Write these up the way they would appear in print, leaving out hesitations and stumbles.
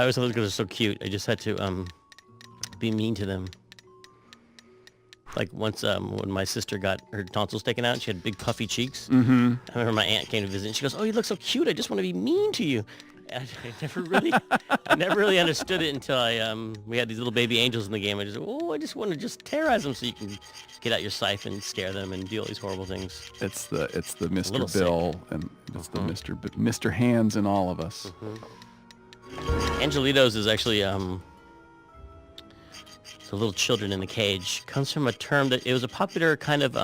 always thought those guys are so cute. I just had to be mean to them. Like once when my sister got her tonsils taken out, and she had big puffy cheeks. Mm-hmm. I remember my aunt came to visit, and she goes, "Oh, you look so cute. I just want to be mean to you." And I never really understood it until we had these little baby angels in the game. I just want to just terrorize them so you can get out your scythe and scare them and do all these horrible things. It's the Mr. Bill sick. And it's the Mr. Hands in all of us. Angelitos is actually the little children in the cage. Comes from a term that it was a popular kind of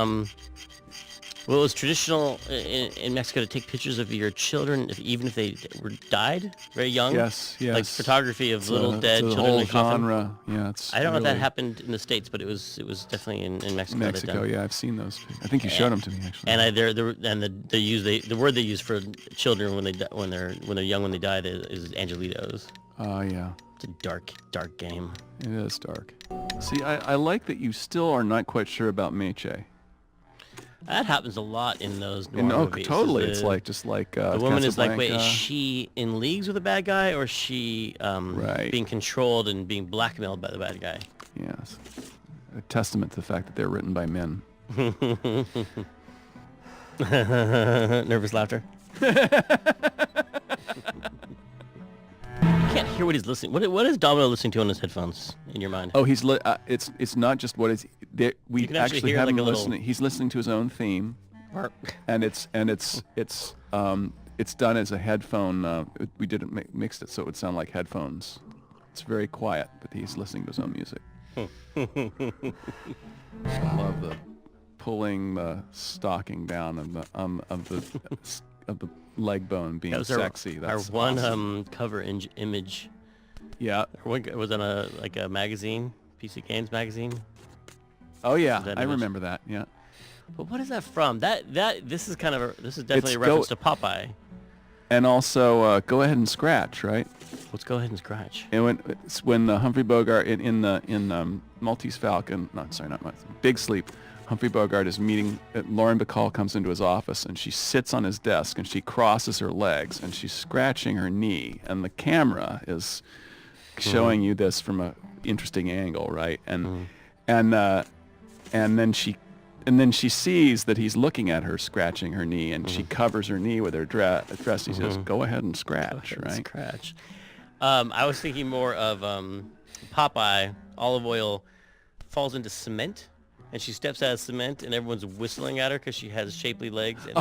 well, it was traditional in Mexico to take pictures of your children, even if they were died very young. Yes. Like photography of little dead children whole in a coffin. Genre. Yeah, I don't know if that happened in the States, but it was definitely in Mexico. Mexico, yeah, I've seen those. I think you showed them to me actually. And the word they use for children when they're young when they die is angelitos. Oh yeah. It's a dark game. It is dark. See, I like that you still are not quite sure about Meche. That happens a lot in those noir movies. Totally. It's just like the woman is like, wait, is she in leagues with a bad guy, or is she being controlled and being blackmailed by the bad guy? Yes. A testament to the fact that they're written by men. Nervous laughter. I can't hear what he's listening. What is Domino listening to on his headphones in your mind? Oh, it's not just what is there. We actually have him listening. He's listening to his own theme, and it's done as a headphone. We didn't mixed it so it would sound like headphones. It's very quiet, but he's listening to his own music. I love the pulling the stocking down of the leg bone being sexy. That's our one awesome. cover image. Yeah. It was on a magazine, PC Games magazine. Oh yeah, I remember that. Yeah. But what is that from? This is definitely a reference to Popeye. And also, Go Ahead and Scratch, right? Let's Go Ahead and Scratch. And when Humphrey Bogart in Maltese Falcon, Big Sleep, Humphrey Bogart is meeting. Lauren Bacall comes into his office, and she sits on his desk, and she crosses her legs, and she's scratching her knee, and the camera is showing you this from a interesting angle, right? And then she sees that he's looking at her scratching her knee, and she covers her knee with her dress. He says, "Go ahead and scratch," right? Scratch. I was thinking more of Popeye. Olive oil falls into cement, and she steps out of cement, and everyone's whistling at her because she has shapely legs. And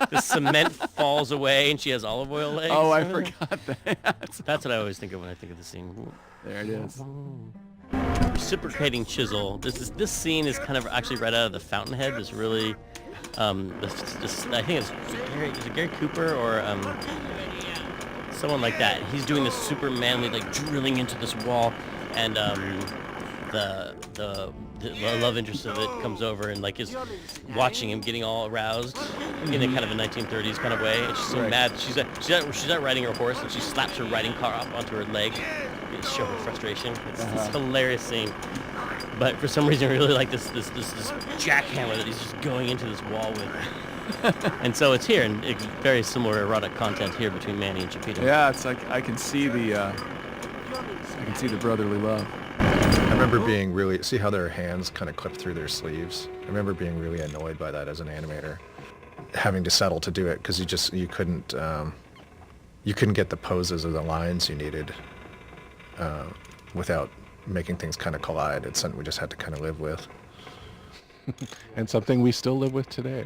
the cement falls away, and she has olive oil legs. Oh, I forgot that. That's what I always think of when I think of the scene. There it is. Reciprocating chisel. This scene is kind of actually right out of the Fountainhead. This really, I think it's Gary Cooper or someone like that. He's doing this super manly, like drilling into this wall, and the love interest of it comes over and like is watching him getting all aroused in a kind of a 1930s kind of way, and she's so mad. She's not riding her horse, and she slaps her riding car up onto her leg to show her frustration. It's this hilarious scene, but for some reason I really like this jackhammer that he's just going into this wall with. And so it's here, and it's very similar erotic content here between Manny and Chipito. Yeah, it's like I can see the brotherly love. I remember being really, see how their hands kind of clip through their sleeves? I remember being really annoyed by that as an animator, having to settle to do it because you couldn't get the poses or the lines you needed without making things kind of collide. It's something we just had to kind of live with. And something we still live with today.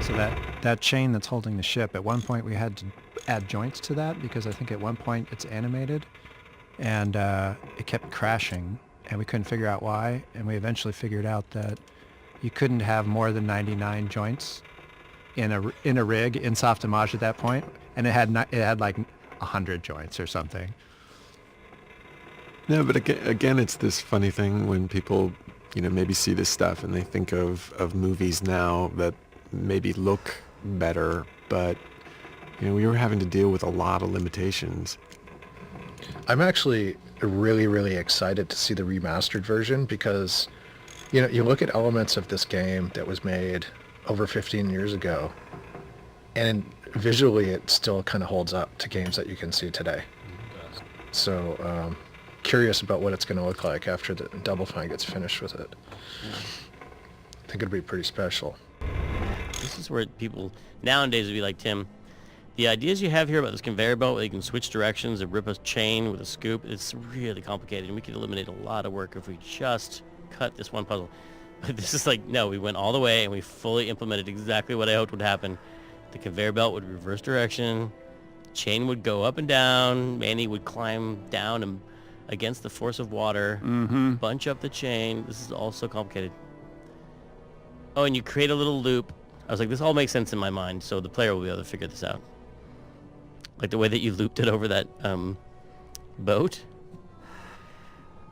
So that chain that's holding the ship, at one point we had to add joints to that because I think at one point it's animated, and it kept crashing, and we couldn't figure out why, and we eventually figured out that you couldn't have more than 99 joints in a rig in Softimage at that point, and it had like 100 joints or something. No, but again, it's this funny thing when people, maybe see this stuff and they think of movies now that maybe look better, but we were having to deal with a lot of limitations. I'm actually really, really excited to see the remastered version because, you look at elements of this game that was made over 15 years ago, and visually it still kind of holds up to games that you can see today. So curious about what it's going to look like after the Double Fine gets finished with it. I think it'll be pretty special. This is where people nowadays would be like, Tim, the ideas you have here about this conveyor belt where you can switch directions and rip a chain with a scoop, it's really complicated, and we could eliminate a lot of work if we just cut this one puzzle. But this is like, no, we went all the way and we fully implemented exactly what I hoped would happen. The conveyor belt would reverse direction, chain would go up and down, Manny would climb down and against the force of water, bunch up the chain. This is all so complicated. Oh, and you create a little loop. I was like, this all makes sense in my mind, so the player will be able to figure this out. Like the way that you looped it over that boat.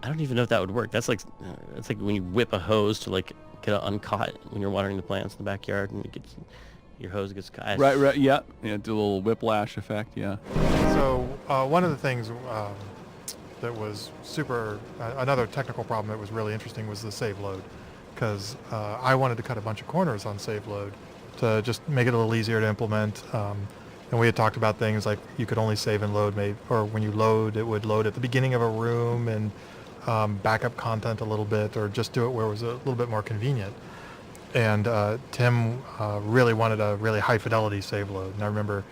I don't even know if that would work. That's like when you whip a hose to like get it uncaught when you're watering the plants in the backyard, and it gets, your hose gets caught. Right, yeah, do a little whiplash effect, yeah. So one of the things that was another technical problem that was really interesting was the save load, because I wanted to cut a bunch of corners on save load to just make it a little easier to implement. And we had talked about things like you could only save and load, or when you load, it would load at the beginning of a room and back up content a little bit, or just do it where it was a little bit more convenient. And Tim really wanted a really high fidelity save load. And I remember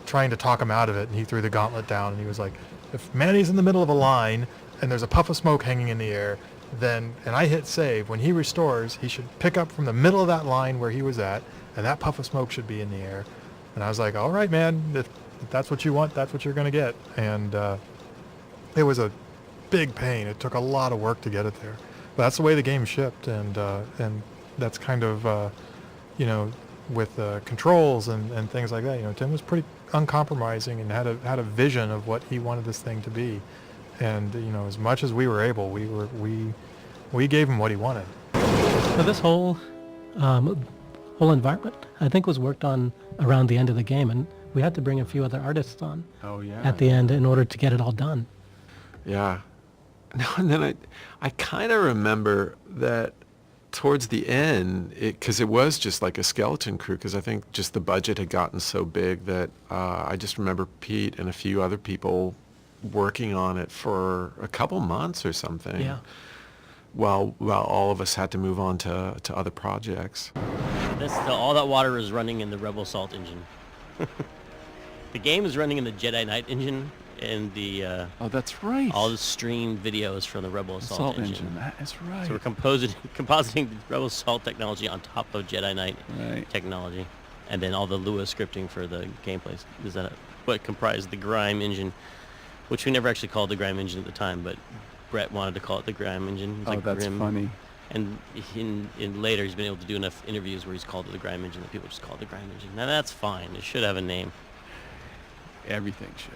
trying to talk him out of it, and he threw the gauntlet down, and he was like, if Manny's in the middle of a line and there's a puff of smoke hanging in the air, and I hit save, when he restores, he should pick up from the middle of that line where he was at, and that puff of smoke should be in the air. And I was like, all right, man, if that's what you want, that's what you're going to get. And it was a big pain. It took a lot of work to get it there. But that's the way the game shipped, and that's kind of, with controls and things like that. Tim was pretty uncompromising and had a vision of what he wanted this thing to be. And as much as we were able, we gave him what he wanted. So this whole environment, I think, was worked on around the end of the game, and we had to bring a few other artists on at the end in order to get it all done. Yeah. No, and then I kind of remember that towards the end, because it was just like a skeleton crew, because I think just the budget had gotten so big that I just remember Pete and a few other people working on it for a couple months or something. Yeah. While all of us had to move on to other projects. All that water is running in the Rebel Salt engine. The game is running in the Jedi Knight engine, and the Oh, that's right. all the stream videos from the Rebel Assault engine. That is right. So we're compositing the Rebel Assault technology on top of Jedi Knight technology, and then all the Lua scripting for the gameplay. Is that what comprised the Grime engine, which we never actually called the Grime engine at the time, but Brett wanted to call it the Grime engine. Oh, that's Grim. funny. And in later, he's been able to do enough interviews where he's called it the Grime engine that people just call it the Grime engine. Now that's fine. It should have a name. Everything should.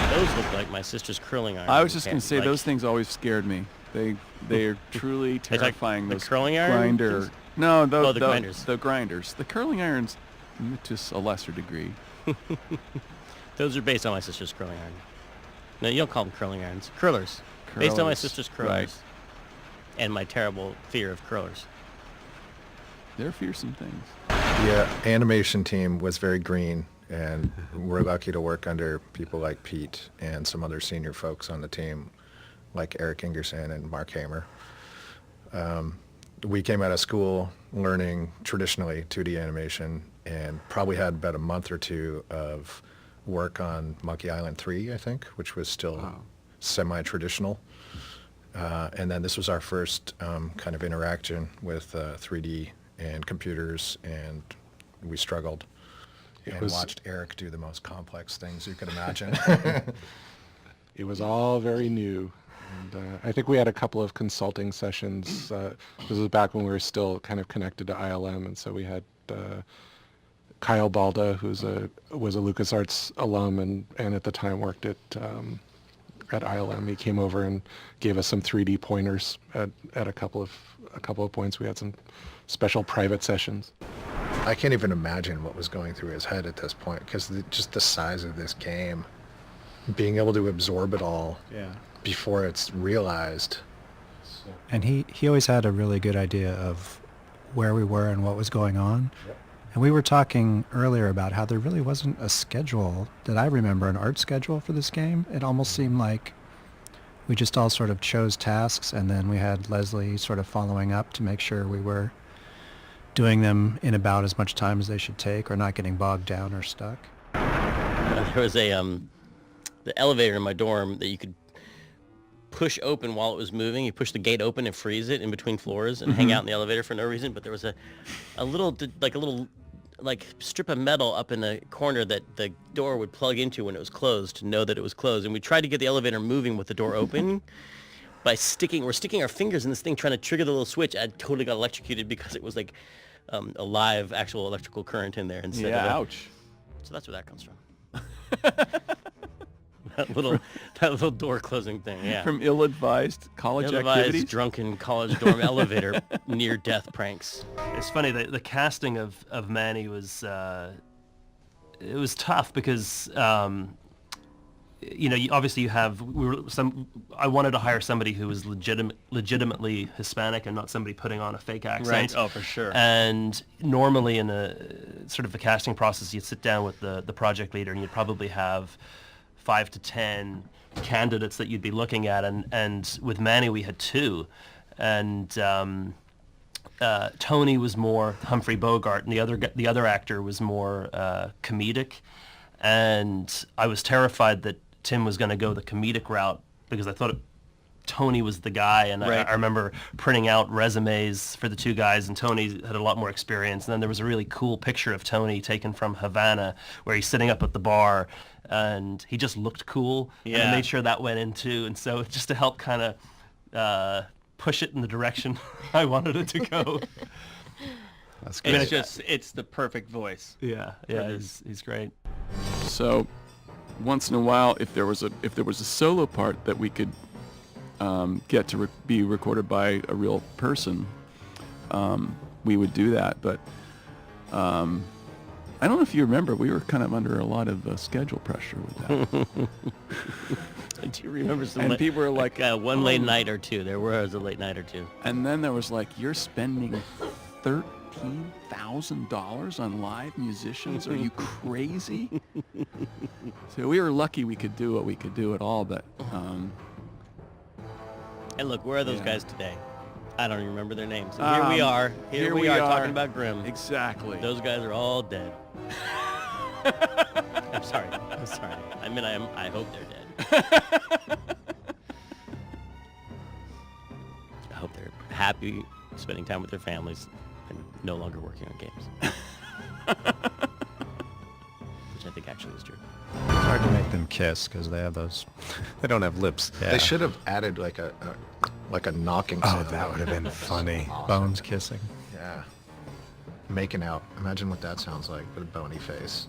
Those look like my sister's curling irons. I was just going to say, those things always scared me. They are truly terrifying. The those curling iron grinder. things? No, the grinders. The grinders. The curling irons, to a lesser degree. Those are based on my sister's curling iron. No, you don't call them curling irons. Curlers. Based on my sister's curlers. Right. And my terrible fear of curlers. They're fearsome things. The animation team was very green, and we're lucky to work under people like Pete and some other senior folks on the team, like Eric Ingerson and Mark Hamer. We came out of school learning traditionally 2D animation, and probably had about a month or two of work on Monkey Island 3, I think, which was still semi-traditional. And then this was our first kind of interaction with 3D and computers, and we struggled and watched Eric do the most complex things you could imagine. It was all very new. And I think we had a couple of consulting sessions. This was back when we were still kind of connected to ILM, and so we had Kyle Balda, was a LucasArts alum and at the time worked at ILM. He came over and gave us some 3D pointers at a couple of points. We had some special private sessions. I can't even imagine what was going through his head at this point, because just the size of this game, being able to absorb it all before it's realized. And he always had a really good idea of where we were and what was going on. And we were talking earlier about how there really wasn't a schedule that I remember, an art schedule for this game. It almost seemed like we just all sort of chose tasks, and then we had Leslie sort of following up to make sure we were doing them in about as much time as they should take, or not getting bogged down or stuck. There was a the elevator in my dorm that you could push open while it was moving. You push the gate open and freeze it in between floors and hang out in the elevator for no reason. But there was a little strip of metal up in the corner that the door would plug into when it was closed to know that it was closed. And we tried to get the elevator moving with the door open by sticking our fingers in this thing trying to trigger the little switch. I totally got electrocuted because it was like a live actual electrical current in there instead of ouch. So that's where that comes from. that little door closing thing, yeah. From ill-advised college Ill-advised, activities? drunken college dorm elevator near-death pranks. It's funny, the casting of Manny was it was tough because obviously you have I wanted to hire somebody who was legitimately Hispanic and not somebody putting on a fake accent. Right. Oh, for sure. And normally in a sort of the casting process, you'd sit down with the project leader and you'd probably have 5 to 10 candidates that you'd be looking at, and with Manny we had 2, and Tony was more Humphrey Bogart, and the other actor was more comedic, and I was terrified that Tim was going to go the comedic route because I thought Tony was the guy, and right. I remember printing out resumes for the 2 guys, and Tony had a lot more experience. And then there was a really cool picture of Tony taken from Havana where he's sitting up at the bar, and he just looked cool. Yeah. And I made sure that went in too. And so just to help kind of push it in the direction I wanted it to go. That's great. It's the perfect voice. Yeah, he's great. So once in a while, if there was a solo part that we could get to be recorded by a real person, we would do that. But I don't know if you remember, we were kind of under a lot of schedule pressure with that. Do you remember some? And people were like, one late night or two. There was a late night or two. And then there was like, you're spending $13,000 on live musicians? Are you crazy? So we were lucky we could do what we could do at all, but and look, where are those yeah. guys today? I don't even remember their names. And here we are. Here we are talking about Grimm. Exactly. Those guys are all dead. I'm sorry. I mean, I hope they're dead. I hope they're happy spending time with their families and no longer working on games. Which I think actually is true. It's hard to make them kiss because they have those. They don't have lips. Yeah. They should have added like a knocking Oh, sound. that would have been funny. Awesome. Bones kissing. Yeah. Making out. Imagine what that sounds like with a bony face.